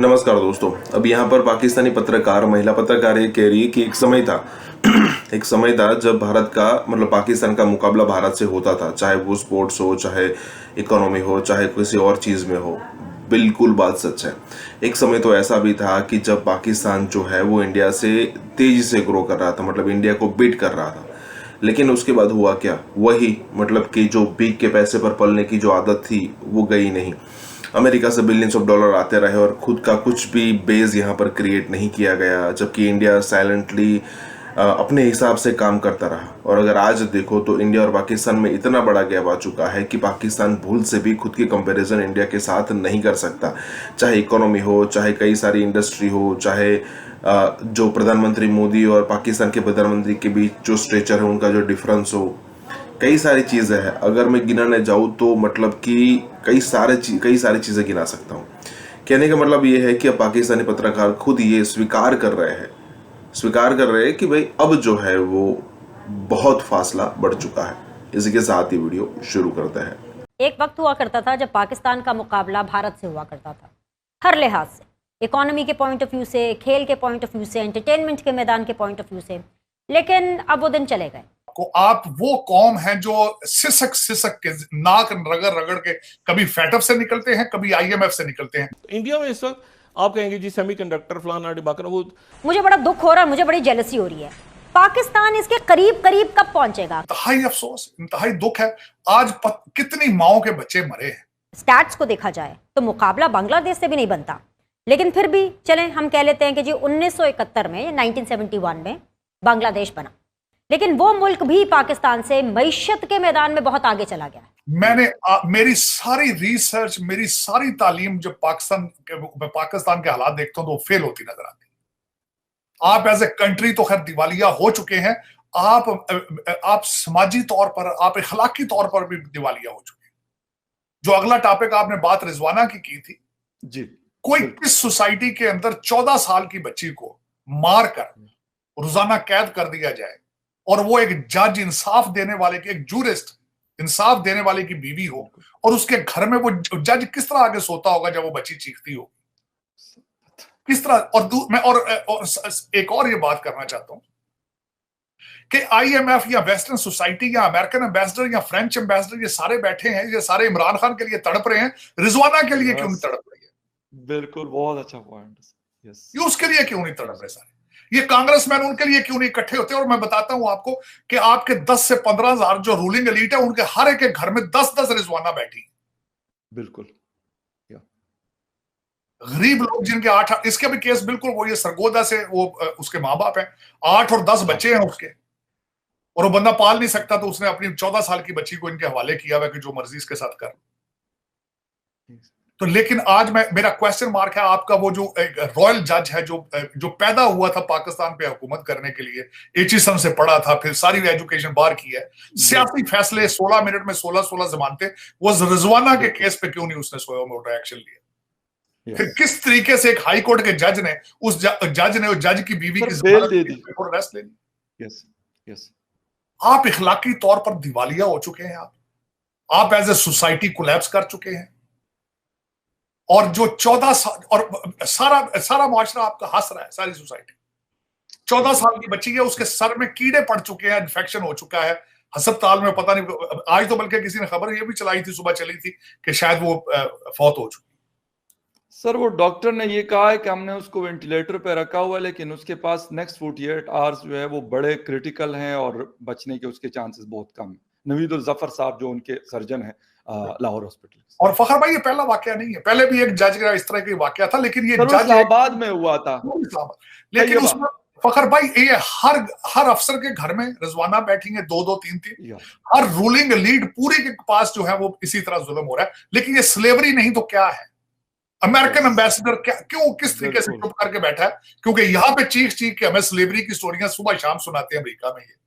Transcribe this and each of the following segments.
नमस्कार दोस्तों। अब यहाँ पर पाकिस्तानी पत्रकार, महिला पत्रकार ये कह रही है कि एक समय था एक समय था जब भारत का मतलब पाकिस्तान का मुकाबला भारत से होता था, चाहे वो स्पोर्ट्स हो, चाहे इकोनॉमी हो, चाहे किसी और चीज़ में हो। बिल्कुल बात सच है। एक समय तो ऐसा भी था कि जब पाकिस्तान जो है वो इंडिया से तेजी से ग्रो कर रहा था, मतलब इंडिया को बीट कर रहा था। लेकिन उसके बाद हुआ क्या? वही मतलब कि जो भीख के पैसे पर पलने की जो आदत थी वो गई नहीं। अमेरिका से बिलियंस ऑफ डॉलर आते रहे और खुद का कुछ भी बेस यहाँ पर क्रिएट नहीं किया गया, जबकि इंडिया साइलेंटली अपने हिसाब से काम करता रहा। और अगर आज देखो तो इंडिया और पाकिस्तान में इतना बड़ा गैप आ चुका है कि पाकिस्तान भूल से भी खुद की कंपैरिजन इंडिया के साथ नहीं कर सकता। चाहे इकोनॉमी हो, चाहे कई सारी इंडस्ट्री हो, चाहे जो प्रधानमंत्री मोदी और पाकिस्तान के प्रधानमंत्री के बीच जो स्ट्रेचर है, उनका जो डिफरेंस हो, कई सारी चीज़ें हैं। अगर मैं गिनाने जाऊँ तो मतलब कि कई सारी चीज़ें गिना सकता हूँ। कहने का मतलब ये है कि अब पाकिस्तानी पत्रकार खुद ये स्वीकार कर रहे हैं कि भाई अब जो है वो बहुत फासला बढ़ चुका है। इसी के साथ ही वीडियो शुरू करते हैं। एक वक्त हुआ करता था जब पाकिस्तान का मुकाबला भारत से हुआ करता था, हर लिहाज से, इकोनॉमी के पॉइंट ऑफ व्यू से, खेल के पॉइंट ऑफ व्यू से, एंटरटेनमेंट के मैदान के पॉइंट ऑफ व्यू से। लेकिन अब वो दिन चले गए। आप वो कौम है जो सिसक सिसक के नाक रगड़ रगड़ के कभी फैटअप से निकलते हैं, कभी आईएमएफ से निकलते हैं। इंडिया में इस वक्त आप कहेंगे जी सेमीकंडक्टर फलाना डिबाकर, वो मुझे बड़ा दुख हो रहा है, मुझे बड़ी जेलसी हो रही है। पाकिस्तान इसके करीब करीब कब पहुंचेगा? इंतहाई अफसोस, इंतहाई दुख है। आज कितनी माओं के बच्चे मरे हैं। स्टैट्स को देखा जाए तो मुकाबला बांग्लादेश से भी नहीं बनता, लेकिन फिर भी चलें हम कह लेते हैं कि जी 1971 में, 1971 में बांग्लादेश बना, लेकिन वो मुल्क भी पाकिस्तान से मईशत के मैदान में बहुत आगे चला गया है। मेरी सारी रिसर्च, मेरी सारी तालीम जब पाकिस्तान के हालात देखता हूं तो फेल होती नजर आती। आप एज ए कंट्री तो खैर दिवालिया हो चुके हैं, आप समाजी तौर पर, आप अखलाकी तौर पर भी दिवालिया हो चुके हैं। जो अगला टॉपिक आपने बात रिजवाना की थी जी, कोई किस सोसाइटी के अंदर 14 साल की बच्ची को मार कर रोजाना कैद कर दिया जाए और वो एक जज, इंसाफ देने वाले की, एक जूरिस्ट, इंसाफ देने वाले की बीवी हो, और उसके घर में वो जज किस तरह आगे सोता होगा जब वो बच्ची चीखती हो, किस तरह। और एक और ये बात करना चाहता हूं कि आईएमएफ या वेस्टर्न सोसाइटी या अमेरिकन एम्बेसडर या फ्रेंच एम्बेसडर, ये सारे बैठे हैं, ये सारे इमरान खान के लिए तड़प रहे हैं, रिजवाना के लिए क्यों नहीं तड़प रही है? बिल्कुल, बहुत अच्छा पॉइंट। यस, ये उसके लिए क्यों नहीं तड़प रहे सारे? ये कांग्रेसमैन उनके लिए क्यों नहीं इकट्ठे होते? और मैं बताता हूं आपको कि आपके 10 से 15 हजार जो रूलिंग एलीट है, उनके हर एक के घर में 10-10 रिजवाना बैठी। बिल्कुल। गरीब लोग जिनके 8, इसके भी केस बिल्कुल वो, ये सरगोदा से वो उसके माँ बाप हैं, 8 और 10 बच्चे हैं उसके, और वो बंदा पाल नहीं सकता, तो उसने अपनी 14 साल की बच्ची को इनके हवाले किया हुआ कि जो मर्जी इसके साथ कर। तो लेकिन आज मेरा क्वेश्चन मार्क है आपका, वो जो रॉयल जज है जो पैदा हुआ था पाकिस्तान पे हुकूमत करने के लिए, एचिसन से पढ़ा था, फिर सारी एजुकेशन बाहर की है, सियासी फैसले 16 मिनट में 16 जमानते, वो रिजवाना के केस पे क्यों नहीं उसने सोया मोटा एक्शन लिया? फिर किस तरीके से एक हाई कोर्ट के जज ने उस जज की बीवी की बेल दे दी और अरेस्ट ले ली? Yes, yes. आप इखलाकी तौर पर दिवालिया हो चुके हैं। आप एज ए सोसाइटी कोलैप्स कर चुके हैं, और जो 14 साल और सारा मुआशरा आपका हंस रहा है, सारी सोसाइटी। 14 साल की बच्ची है, उसके सर में कीड़े पड़ चुके हैं, इन्फेक्शन हो चुका है अस्पताल में, पता नहीं, आज तो बल्कि किसी ने खबर ये भी चलाई थी, सुबह चली थी, कि शायद वो फौत हो चुकी। सर, वो डॉक्टर ने ये कहा है कि हमने उसको वेंटिलेटर पे रखा हुआ है, लेकिन उसके पास नेक्स्ट 48 आवर्स जो है वो बड़े क्रिटिकल हैं और बचने के उसके चांसेस बहुत कम है। नवीदुल जफर साहब जो उनके सर्जन है लाहौर हॉस्पिटल। और फखर भाई, ये पहला वाकया नहीं है, पहले भी एक जज का इस तरह का वाकया था, लेकिन ये जज इस्लामाबाद में हुआ था। लेकिन उसमें फखर भाई, ये हर अफसर के घर में रिजवाना बैठी है, 2-2, 3-3, हर रूलिंग लीड पूरी के पास जो है वो इसी तरह जुल्म हो रहा है। लेकिन ये स्लेवरी नहीं तो क्या है? अमेरिकन एम्बेसडर क्यों किस तरीके से चुप करके बैठा है? क्योंकि यहाँ पे चीख के हमें स्लेवरी की स्टोरियां सुबह शाम सुनाते हैं अमेरिका में, ये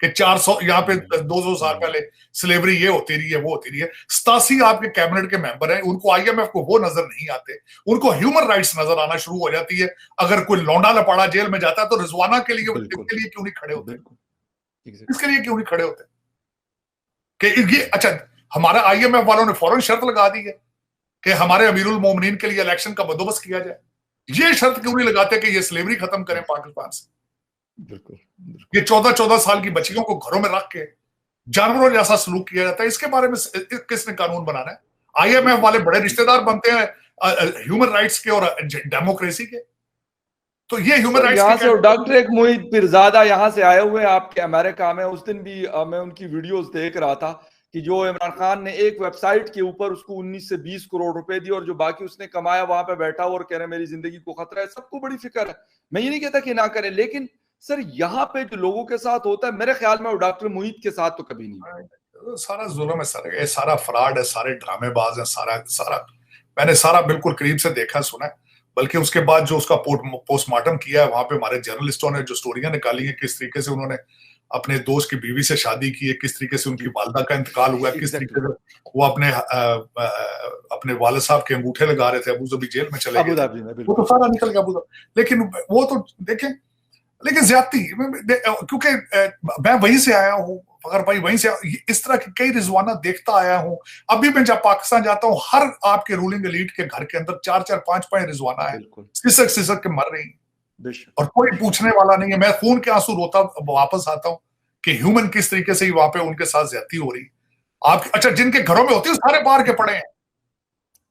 कि 400 यहाँ पे 200 साल पहले स्लेवरी ये होती रही है, वो होती रही है। 87 आपके कैबिनेट के मेंबर हैं, उनको आईएमएफ को वो नजर नहीं आते, उनको ह्यूमन राइट्स नजर आना शुरू हो जाती है। अगर कोई लौंडा लपाड़ा जेल में जाता है तो रिजवाना के लिए क्यों नहीं खड़े होते? इसके लिए क्यों नहीं खड़े होते? कि ये अच्छा, हमारा आईएमएफ वालों ने फौरन शर्त लगा दी है कि हमारे अमीरुल मोमिनीन के लिए इलेक्शन का बंदोबस्त किया जाए। ये शर्त क्यों नहीं लगाते कि ये स्लेवरी खत्म करें पाकिस्तान से? बिल्कुल ये 14-14 साल की बच्चियों को घरों में रख के जानवरों जैसा सलूक किया जाता है, इसके बारे में किसने कानून बनाना है? IMF वाले बड़े रिश्तेदार बनते हैं ह्यूमन राइट्स के और डेमोक्रेसी के। तो ये ह्यूमन राइट्स यहाँ से डॉक्टर एक मोहित पीरजादा यहाँ से आए हुए हैं आपके अमेरिका में। उस दिन भी मैं उनकी वीडियोस देख रहा था कि जो इमरान खान ने एक वेबसाइट के ऊपर उसको 19 से 20 करोड़ रुपए दिए और जो बाकी उसने कमाया वहां पे बैठा और कह रहे मेरी जिंदगी को खतरा है। सबको बड़ी फिक्र है, मैं ये नहीं कहता कि ना करें, लेकिन सर यहाँ पे जो लोगों के साथ होता है मेरे ख्याल में वो डॉक्टर मोहित के साथ तो कभी नहीं। सारा जुल्म है सर, ये सारा फ्रॉड है, सारे ड्रामेबाज है, सारा मैंने सारा बिल्कुल करीब से देखा सुना है। बल्कि उसके बाद जो उसका पोस्टमार्टम किया है वहां पे हमारे जर्नलिस्टों ने जो स्टोरियां निकाली हैं, किस तरीके से उन्होंने अपने दोस्त की बीवी से शादी की है, किस तरीके से उनकी वालदा का इंतकाल हुआ है, किस तरीके से वो अपने वालिद साहब के अंगूठे लगा रहे थे, अबू धाबी जेल में चले गए, वो तो सारा निकल गया अबू धाबी। लेकिन वो तो देखें, लेकिन ज्यादती, क्योंकि मैं वहीं से आया हूँ फखर भाई, वहीं से इस तरह के कई रिजवाना देखता आया हूँ। अभी मैं जब पाकिस्तान जाता हूँ, हर आपके रूलिंग एलीट के घर के अंदर 4-4, 5-5 रिजवाना है, सिसक के मर रही है और कोई पूछने वाला नहीं है। मैं खून के आंसू रोता वापस आता हूँ कि ह्यूमन किस तरीके से वहां पे उनके साथ ज्यादती हो रही। आप अच्छा, जिनके घरों में होती है सारे बाहर के पड़े हैं,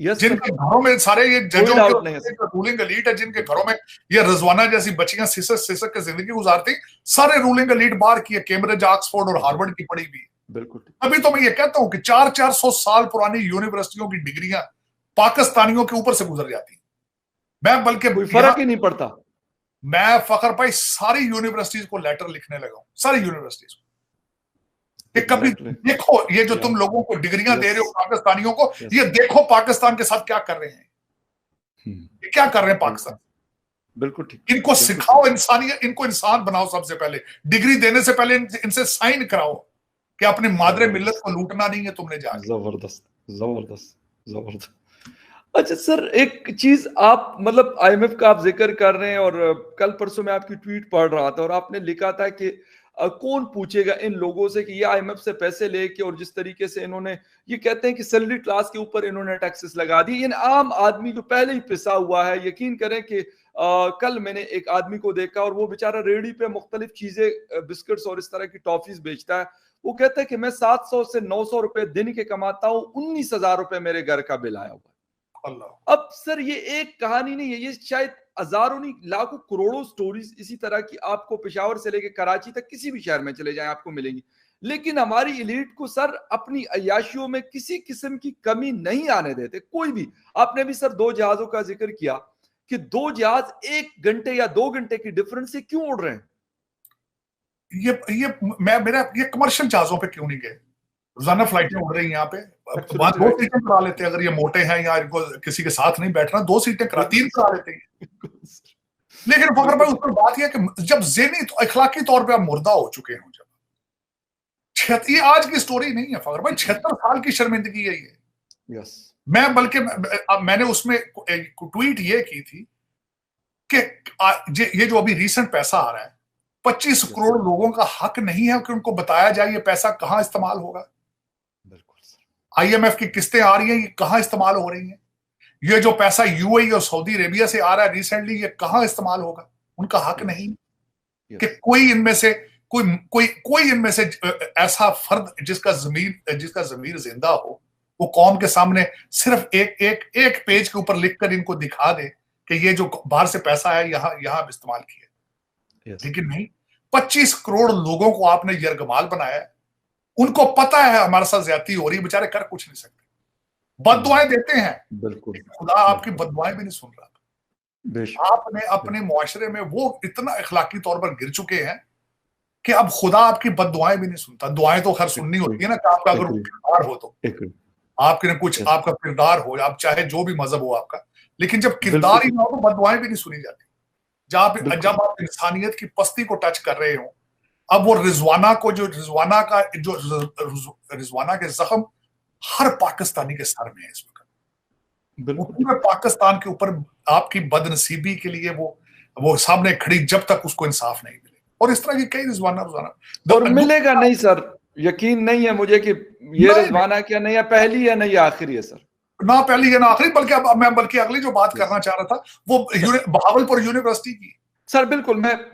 जिनके घरों में सारे ये जजों के रूलिंग एलीट है, जिनके घरों में ये रिजवाना जैसी बच्चियां सिसक के जिंदगी गुजारती, सारे रूलिंग एलीट बाहर की है, कैम्ब्रिज, ऑक्सफोर्ड और हार्वर्ड की पढ़ी भी। बिल्कुल। अभी तो मैं ये कहता हूं कि 400-400 साल पुरानी यूनिवर्सिटियों की डिग्रियां पाकिस्तानियों के ऊपर से गुजर जाती। मैं बल्कि कोई फर्क ही नहीं पड़ता। मैं फखर भाई सारी यूनिवर्सिटीज को लेटर लिखने लगा हूं, सारी यूनिवर्सिटीज। कभी देखो ये जो तुम लोगों को डिग्रियां दे रहे हो पाकिस्तानियों को, ये देखो पाकिस्तान के साथ क्या कर रहे हैं, ये क्या कर रहे हैं पाकिस्तान। बिल्कुल ठीक। इनको सिखाओ इंसानियत, इनको इंसान बनाओ। सबसे पहले डिग्री देने से पहले इनसे साइन कराओ कि अपने मादरे मिल्लत को लूटना नहीं है तुमने जाके। जबरदस्त जबरदस्त जबरदस्त। अच्छा सर, एक चीज आप मतलब IMF का आप जिक्र कर रहे हैं और कल परसों में आपकी ट्वीट पढ़ रहा था और आपने लिखा था कि कौन पूछेगा इन लोगों से कि ये IMF से पैसे लेके और जिस तरीके से इन्होंने ये कहते हैं कि सैलरी क्लास के ऊपर इन्होंने टैक्सेस लगा दी, इन आम आदमी जो पहले ही पिसा हुआ है। यकीन करें कि कल मैंने एक आदमी को देखा और वो बेचारा रेडी पे मुख्तलिफ चीजें, बिस्किट्स और इस तरह की टॉफीज बेचता है। वो कहता है कि मैं 700 से 900 रुपए दिन के कमाता हूँ, 19,000 रुपए मेरे घर का बिल आया हुआ। अब सर ये एक कहानी नहीं है, ये शायद हजारों नहीं लाखों करोड़ों स्टोरीज इसी तरह की आपको पेशावर से लेकर कराची तक किसी भी शहर में चले जाएं आपको मिलेंगी। लेकिन हमारी एलीट को सर अपनी अय्याशियों में किसी किस्म की कमी नहीं आने देते कोई भी। आपने भी सर 2 जहाजों का जिक्र किया कि 2 जहाज 1 घंटे या 2 घंटे की डिफरेंस से क्यों उड़ रहे हैं? ये कमर्शियल जहाजों पे क्यों नहीं गए? रोजाना फ्लाइटें उड़ रही हैं यहाँ पे, 2 सीटें करा लेते हैं। अगर ये मोटे हैं या इनको किसी के साथ नहीं बैठना, 2 सीटें करा, 3 करा लेते हैं। लेकिन फखर भाई उसमें बात यह कि जब ज़हनी अखलाकी तौर पे आप मुर्दा हो चुके हो, जब ये आज की स्टोरी नहीं है फखर भाई, 76 साल की शर्मिंदगी है ये। मैं बल्कि मैंने उसमें ट्वीट ये की थी कि ये जो अभी रीसेंट पैसा आ रहा है, 25 करोड़ लोगों का हक नहीं है कि उनको बताया जाए ये पैसा कहां इस्तेमाल होगा। IMF की किस्तें आ रही हैं, ये कहां इस्तेमाल हो रही हैं। ये जो पैसा UAE और सऊदी अरेबिया से आ रहा है रिसेंटली, ये कहां इस्तेमाल होगा। उनका हक नहीं कि कोई इनमें से कोई इनमें से ऐसा फर्द जिसका ज़मीर जिंदा हो, वो कौम के सामने सिर्फ एक पेज के ऊपर लिखकर इनको दिखा दे कि ये जो बाहर से पैसा है यहां इस्तेमाल किया। लेकिन नहीं, 25 करोड़ लोगों को आपने यरगमाल बनाया है। उनको पता है हमारे साथ ज्यादती हो रही, बेचारे कर कुछ नहीं सकते, बददुआएं देते हैं। बिल्कुल, खुदा आपकी बददुआएं भी नहीं सुन रहा। आपने अपने मुआशरे में वो इतना अखलाकी तौर पर गिर चुके हैं कि अब खुदा आपकी बददुआएं भी नहीं सुनता। दुआएं तो खैर सुननी होती है ना, कि आपका अगर किरदार हो तो, आपके कुछ आपका किरदार हो, आप चाहे जो भी मजहब हो आपका, लेकिन जब किरदार ही ना हो तो बददुआएं भी नहीं सुनी जाती। जब आप इंसानियत की पस्ती को टच कर रहे हो, अब वो रिजवाना के जख्म हर पाकिस्तानी के सर में है इस वक्त। पूरे पाकिस्तान के ऊपर आपकी बदनसीबी के लिए वो सामने खड़ी जब तक उसको इंसाफ नहीं मिले। और इस तरह की कई रिजवाना और मिलेगा नहीं सर, यकीन नहीं है मुझे कि ये रिजवाना क्या नहीं है, पहली है नहीं आखिरी है सर। ना पहली है ना आखिरी, बल्कि अब मैं अगली जो बात करना चाह रहा था वो बहावलपुर यूनिवर्सिटी की। सर बिल्कुल, मैं